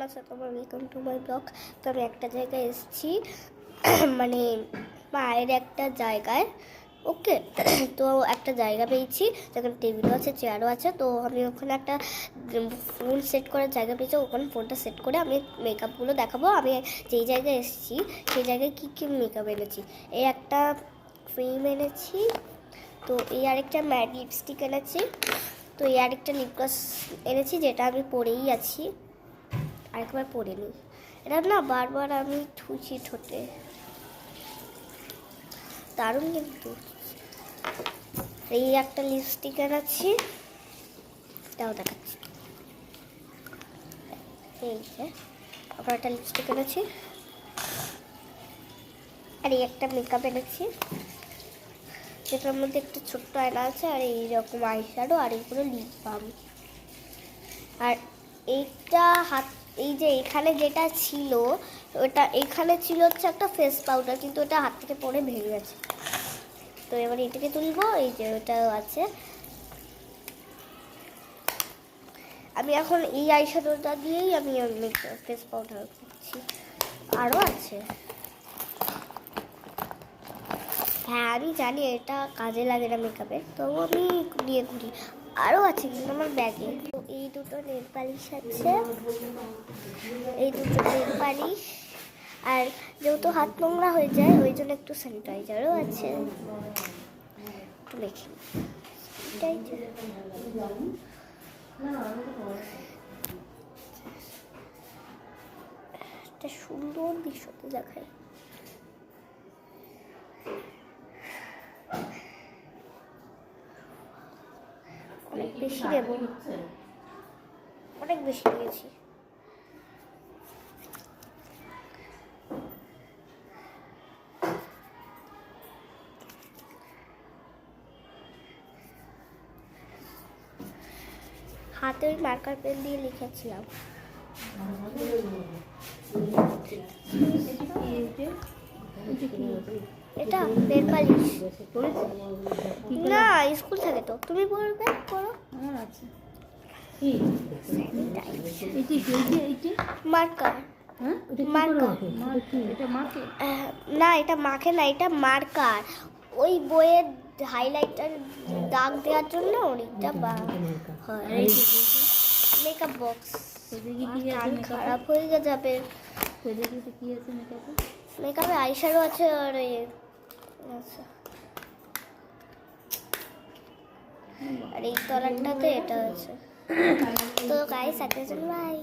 আছো তোমার? Welcome to my blog. তো আমি একটা জায়গায় এসেছি, মানে বাইরের একটা জায়গায়। ওকে, তো একটা জায়গা পেয়েছি যেখানে টেবিলও আছে, চেয়ারও আছে। তো আমি ওখানে একটা ফোন সেট করার জায়গা পেয়েছি, ওখানে ফোনটা সেট করে আমি মেকআপগুলো দেখাবো। আমি যেই জায়গায় এসেছি সেই জায়গায় কী কী মেকআপ এনেছি। এই একটা ক্রিম এনেছি, তো এই আরেকটা ম্যাট লিপস্টিক এনেছি, তো এই আরেকটা লিপ গ্লস এনেছি যেটা আমি পরেই আছি, আরেকবার পরে নিই। এটা না বারবার আমি ঠুছি ঠোঁটে, দারুণ কিন্তু। এই একটা লিপস্টিক এনেছি, এটাও দেখাচ্ছি। এই যে আবার একটা লিপস্টিক এনেছি, আর এই একটা মেকআপ এনেছি যেটার মধ্যে একটা ছোট্ট আয়না আছে, আর এইরকম আইশ্যাডো, আর এইগুলো লিপ বাম। আর এইটা হাত, এই যে এখানে যেটা ছিল ওটা, এখানে ছিল হচ্ছে একটা ফেস পাউডার, কিন্তু ওটা হাত থেকে পড়ে ভেঙে গেছে। তো এবার এটাকে তুলবো। এই যে ওটাও আছে। আমি এখন এই আইশ্যাডোটা দিয়েই আমি ফেস পাউডার করছি। আরও আছে, হ্যাঁ আমি জানি এটা কাজে লাগে না মেকআপে, তবু আমি নিয়ে ঘুরি। আরও আছে কিন্তু আমার ব্যাগে। তো এই দুটো নেল পালিশ আছে, এই দুটো নেল পালিশ। আর যেহেতু হাত নোংরা হয়ে যায় ওই জন্য একটু স্যানিটাইজারও আছে, একটু মেখে একটা সুন্দর দৃশ্যতে দেখায়। অনেক বেশি নেব, অনেক বেশি নিয়েছি। হাতে ওই মার্কার পেন দিয়ে লিখেছিলাম। এটা নেল পালিশ না, স্কুল থেকে। তো তুমি পড়বে, পড়ো। মার্কার, না এটা মাখে না, এটা মার্কার। ওই বইয়ের হাইলাইটার দাগ দেওয়ার জন্য অনেকটা হয়। মেকআপ বক্স, কান খারাপ হয়ে যাবে। মেকআপে আইশ্যাডো আছে, আর আর এই তলাটাতে এটা আছে। তো গাইস, বাই।